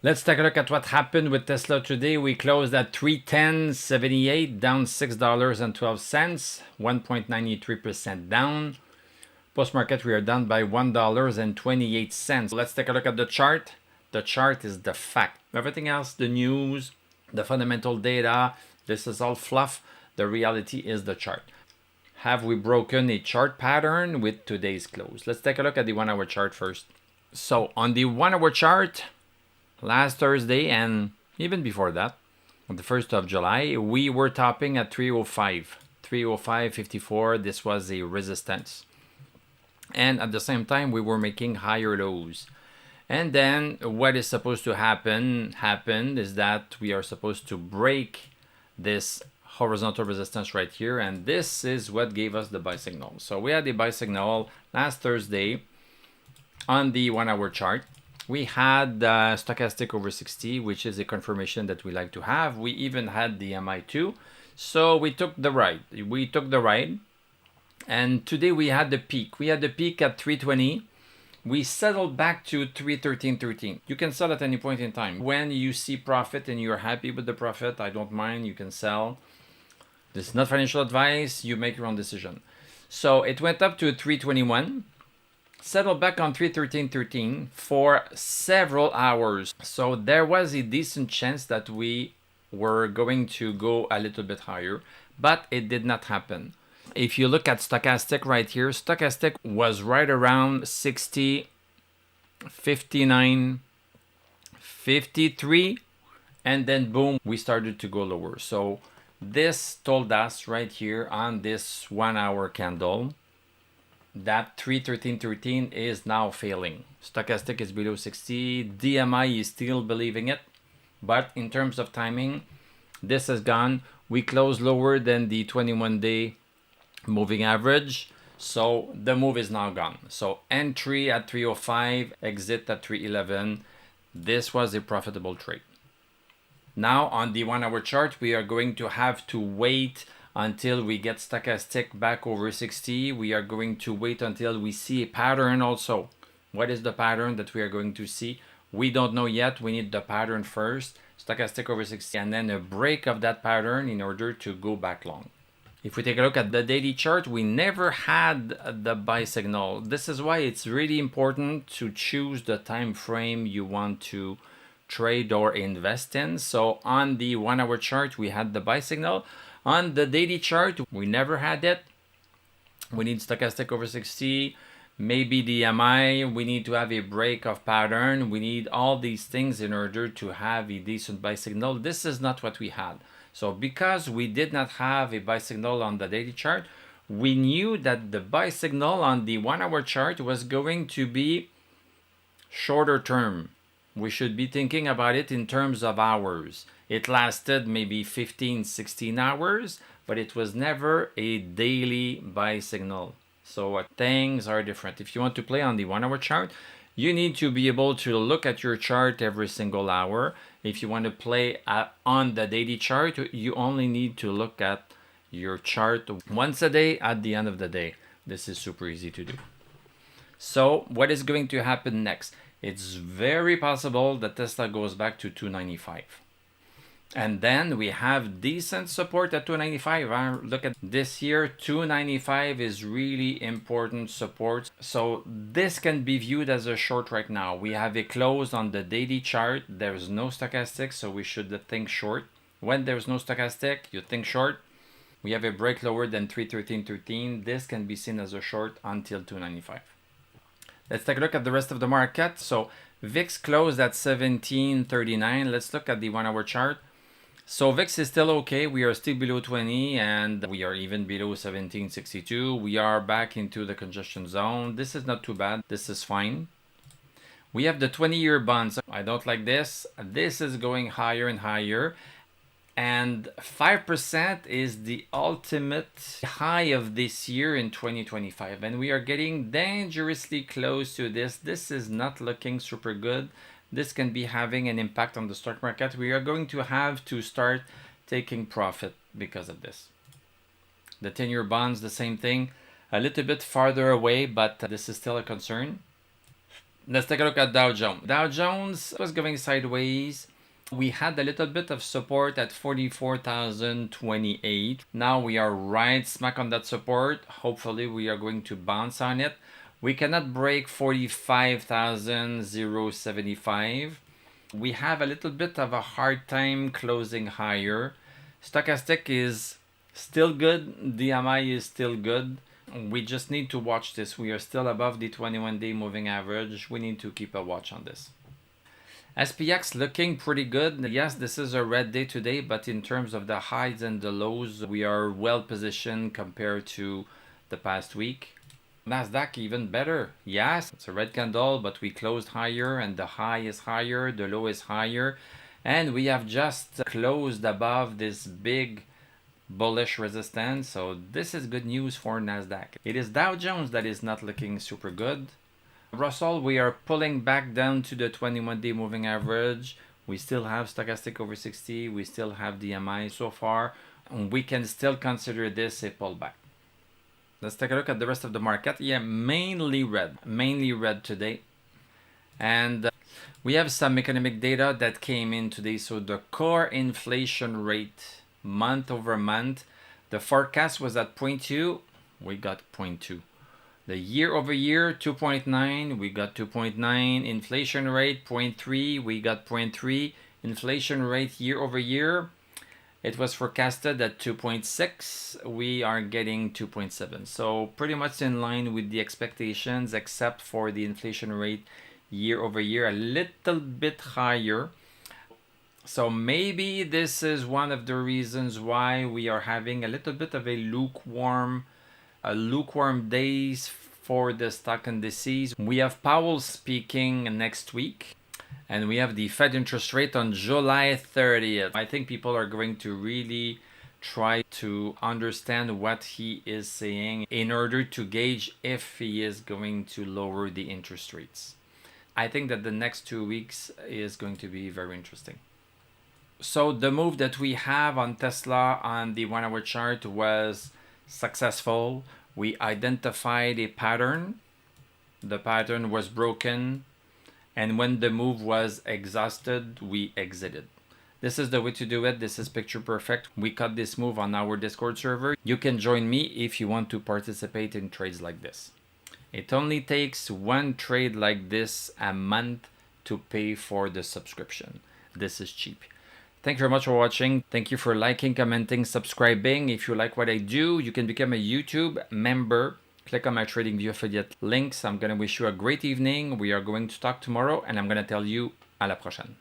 Let's take a look at what happened with Tesla today. We closed at 310.78, down $6.12, 1.93% down. Post-market, we are down by $1.28. Let's take a look at the chart. The chart is the fact. Everything else, the news, the fundamental data, this is all fluff. The reality is the chart. Have we broken a chart pattern with today's close? Let's take a look at the 1 hour chart first. So on the 1 hour chart, last Thursday and even before that, on the 1st of July, we were topping at 305. 305.54, this was a resistance. And at the same time, we were making higher lows. And then what is supposed to happened is that we are supposed to break this horizontal resistance right here, and this is what gave us the buy signal. So we had the buy signal last Thursday on the 1 hour chart. We had stochastic over 60, which is a confirmation that we like to have. We even had the MI2. So we took the ride. And today we had the peak. We had the peak at 320. We settled back to 313.13. You can sell at any point in time. When you see profit and you're happy with the profit, I don't mind, you can sell. This is not financial advice, you make your own decision. So it went up to 321, settled back on 313.13 for several hours. So there was a decent chance that we were going to go a little bit higher, but it did not happen. If you look at stochastic right here, stochastic was right around 60, 59, 53, and then boom, we started to go lower. So this told us right here on this 1 hour candle that 313.13 is now failing. Stochastic is below 60, DMI is still believing it, but in terms of timing, this is gone. We closed lower than the 21-day moving average, so the move is now gone. So entry at 305, exit at 311. This was a profitable trade. Now on the 1 hour chart, we are going to have to wait until we get stochastic back over 60. We are going to wait until we see a pattern also. What is the pattern that we are going to see? We don't know yet. We need the pattern first, stochastic over 60, and then a break of that pattern in order to go back long. If we take a look at the daily chart, we never had the buy signal. This is why it's really important to choose the time frame you want to trade or invest in. So on the 1 hour chart, we had the buy signal. On the daily chart, we never had it. We need stochastic over 60, maybe DMI. We need to have a break of pattern. We need all these things in order to have a decent buy signal. This is not what we had. So because we did not have a buy signal on the daily chart, we knew that the buy signal on the 1 hour chart was going to be shorter term. We should be thinking about it in terms of hours. It lasted maybe 15, 16 hours, but it was never a daily buy signal. So things are different. If you want to play on the 1 hour chart, you need to be able to look at your chart every single hour. If you want to play on the daily chart, you only need to look at your chart once a day at the end of the day. This is super easy to do. So what is going to happen next? It's very possible that Tesla goes back to 295. And then we have decent support at 295. Look at this here, 295 is really important support. So this can be viewed as a short right now. We have a close on the daily chart. There's no stochastic, so we should think short. When there's no stochastic, you think short. We have a break lower than 313.13. This can be seen as a short until 295. Let's take a look at the rest of the market. So VIX closed at 1739. Let's look at the 1 hour chart. So VIX is still okay. We are still below 20 and we are even below 1762. We are back into the congestion zone. This is not too bad. This is fine. We have the 20-year bonds. I don't like this. This is going higher and higher. And 5% is the ultimate high of this year in 2025. And we are getting dangerously close to this. This is not looking super good. This can be having an impact on the stock market. We are going to have to start taking profit because of this. The 10-year bonds, the same thing. A little bit farther away, but this is still a concern. Let's take a look at Dow Jones. Dow Jones was going sideways. We had a little bit of support at 44,028. Now we are right smack on that support. Hopefully we are going to bounce on it. We cannot break 45,075. We have a little bit of a hard time closing higher. Stochastic is still good. DMI is still good. We just need to watch this. We are still above the 21-day moving average. We need to keep a watch on this. SPX looking pretty good. Yes, this is a red day today, but in terms of the highs and the lows, we are well positioned compared to the past week. Nasdaq even better. Yes, it's a red candle, but we closed higher and the high is higher, the low is higher. And we have just closed above this big bullish resistance. So this is good news for Nasdaq. It is Dow Jones that is not looking super good. Russell, we are pulling back down to the 21-day moving average. We still have stochastic over 60. We still have DMI so far. And we can still consider this a pullback. Let's take a look at the rest of the market. Yeah, mainly red today. And we have some economic data that came in today. So the core inflation rate month over month, the forecast was at 0.2. We got 0.2. The year over year, 2.9, we got 2.9. Inflation rate, 0.3, we got 0.3. Inflation rate year over year, it was forecasted at 2.6. We are getting 2.7. So pretty much in line with the expectations, except for the inflation rate year over year, a little bit higher. So maybe this is one of the reasons why we are having a little bit of a lukewarm days for the stock indices. We have Powell speaking next week, and we have the Fed interest rate on July 30th. I think people are going to really try to understand what he is saying in order to gauge if he is going to lower the interest rates. I think that the next 2 weeks is going to be very interesting. So the move that we have on Tesla on the 1 hour chart was successful. We identified a pattern. The pattern was broken. And when the move was exhausted, we exited. This is the way to do it. This is picture perfect. We cut this move on our Discord server. You can join me if you want to participate in trades like this. It only takes one trade like this a month to pay for the subscription. This is cheap. Thank you very much for watching. Thank you for liking, commenting, subscribing. If you like what I do, you can become a YouTube member. Click on my TradingView affiliate links. I'm going to wish you a great evening. We are going to talk tomorrow, and I'm going to tell you à la prochaine.